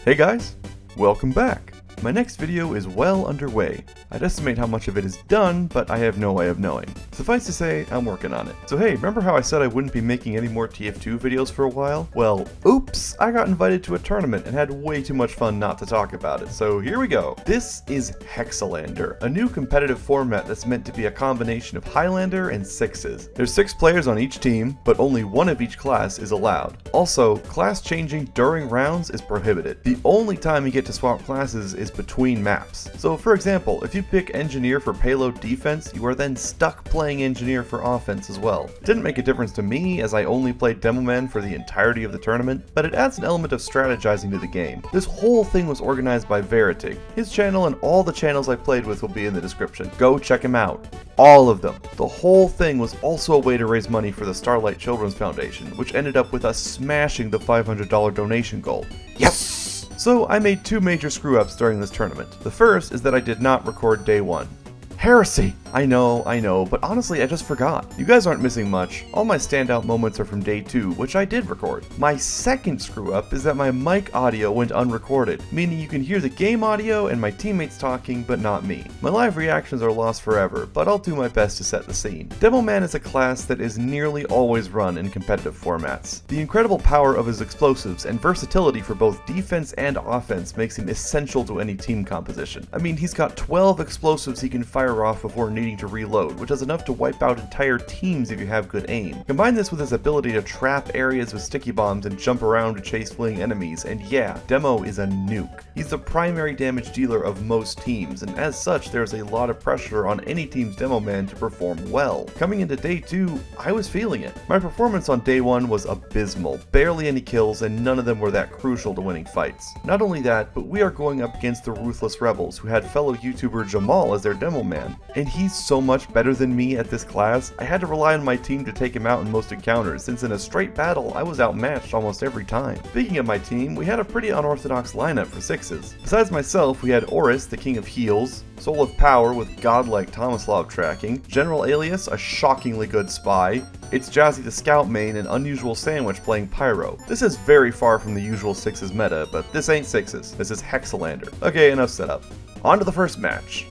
Hey guys, welcome back. My next video is well underway. I'd estimate how much of it is done, but I have no way of knowing. Suffice to say, I'm working on it. So hey, remember how I said I wouldn't be making any more TF2 videos for a while? Well, oops, I got invited to a tournament and had way too much fun not to talk about it, so here we go. This is Hexalander, a new competitive format that's meant to be a combination of Highlander and Sixes. There's 6 players on each team, but only one of each class is allowed. Also, class changing during rounds is prohibited. The only time you get to swap classes is between maps. So for example, if you pick Engineer for Payload defense, you are then stuck playing Engineer for offense as well. It didn't make a difference to me as I only played Demoman for the entirety of the tournament, but it adds an element of strategizing to the game. This whole thing was organized by Veritig. His channel and all the channels I played with will be in the description. Go check him out. All of them. The whole thing was also a way to raise money for the Starlight Children's Foundation, which ended up with us smashing the $500 donation goal. Yes! So I made 2 major screw-ups during this tournament. The first is that I did not record day 1. Heresy! I know, but honestly I just forgot. You guys aren't missing much. All my standout moments are from day 2, which I did record. My second screw up is that my mic audio went unrecorded, meaning you can hear the game audio and my teammates talking, but not me. My live reactions are lost forever, but I'll do my best to set the scene. Demoman is a class that is nearly always run in competitive formats. The incredible power of his explosives and versatility for both defense and offense makes him essential to any team composition. I mean, he's got 12 explosives he can fire off before needing to reload, which is enough to wipe out entire teams if you have good aim. Combine this with his ability to trap areas with sticky bombs and jump around to chase fleeing enemies, and yeah, Demo is a nuke. He's the primary damage dealer of most teams, and as such there's a lot of pressure on any team's Demoman to perform well. Coming into day 2, I was feeling it. My performance on day 1 was abysmal, barely any kills, and none of them were that crucial to winning fights. Not only that, but we are going up against the Ruthless Rebels, who had fellow YouTuber Jamal as their Demoman. And he's so much better than me at this class, I had to rely on my team to take him out in most encounters, since in a straight battle I was outmatched almost every time. Speaking of my team, we had a pretty unorthodox lineup for Sixes. Besides myself, we had Oris, the king of heals, Soul of Power with godlike Tomislav tracking, General Alias, a shockingly good spy, It's Jazzy the Scout main, and Unusual Sandwich playing Pyro. This is very far from the usual Sixes meta, but this ain't Sixes, this is Hexalander. Okay, enough setup. On to the first match.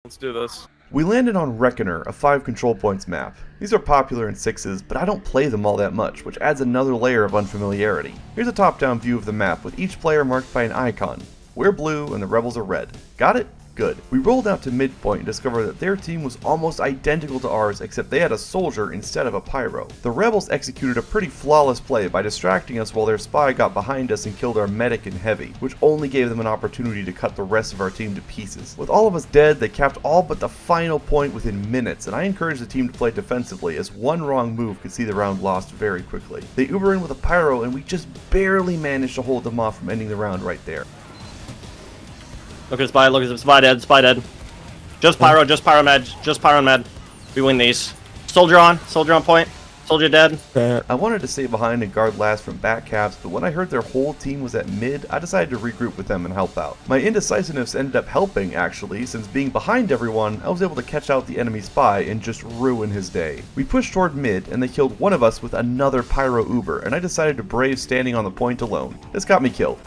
Let's do this. We landed on Reckoner, a 5 control points map. These are popular in Sixes, but I don't play them all that much, which adds another layer of unfamiliarity. Here's a top-down view of the map with each player marked by an icon. We're blue and the rebels are red. Got it? Good. We rolled out to midpoint and discovered that their team was almost identical to ours, except they had a soldier instead of a pyro. The rebels executed a pretty flawless play by distracting us while their spy got behind us and killed our medic and heavy, which only gave them an opportunity to cut the rest of our team to pieces. With all of us dead, they capped all but the final point within minutes, and I encouraged the team to play defensively, as one wrong move could see the round lost very quickly. They uber in with a pyro, and we just barely managed to hold them off from ending the round right there. Look at the spy dead. Just pyro med. We win these. Soldier on point. Soldier dead. I wanted to stay behind and guard last from back caps, but when I heard their whole team was at mid, I decided to regroup with them and help out. My indecisiveness ended up helping, actually, since being behind everyone, I was able to catch out the enemy spy and just ruin his day. We pushed toward mid, and they killed one of us with another pyro uber, and I decided to brave standing on the point alone. This got me killed.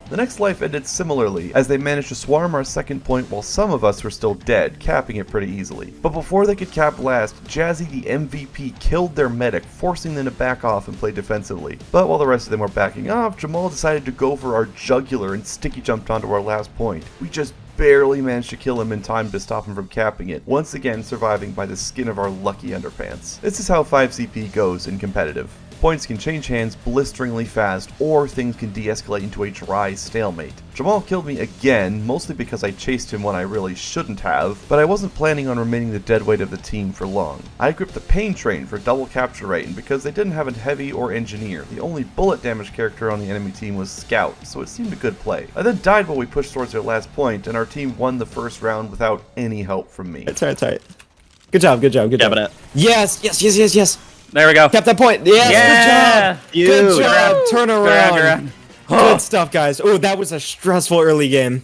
The next life ended similarly, as they managed to swarm our second point while some of us were still dead, capping it pretty easily. But before they could cap last, Jazzy the MVP killed their medic, forcing them to back off and play defensively. But while the rest of them were backing off, Jamal decided to go for our jugular and sticky jumped onto our last point. We just barely managed to kill him in time to stop him from capping it, once again surviving by the skin of our lucky underpants. This is how 5CP goes in competitive. Points can change hands blisteringly fast, or things can de-escalate into a dry stalemate. Jamal killed me again, mostly because I chased him when I really shouldn't have, but I wasn't planning on remaining the deadweight of the team for long. I gripped the Pain Train for double capture rate, and because they didn't have a heavy or engineer, the only bullet damage character on the enemy team was Scout, so it seemed a good play. I then died while we pushed towards their last point, and our team won the first round without any help from me. It's alright. Good job. Yes. There we go. Kept that point. Yes, Yeah. Good job. Turn around. Good stuff, guys. Oh, that was a stressful early game.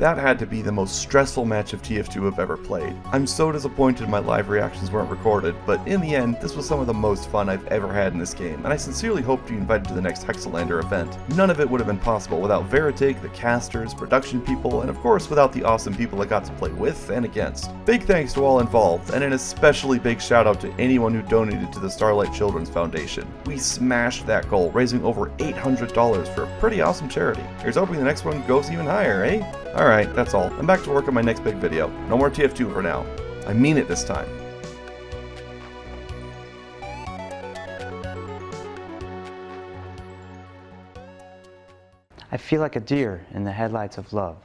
That had to be the most stressful match of TF2 I've ever played. I'm so disappointed my live reactions weren't recorded, but in the end, this was some of the most fun I've ever had in this game, and I sincerely hope to be invited to the next Hexalander event. None of it would have been possible without Veritig, the casters, production people, and of course without the awesome people I got to play with and against. Big thanks to all involved, and an especially big shout out to anyone who donated to the Starlight Children's Foundation. We smashed that goal, raising over $800 for a pretty awesome charity. Here's hoping the next one goes even higher, eh? Alright, that's all. I'm back to work on my next big video. No more TF2 for now. I mean it this time. I feel like a deer in the headlights of love.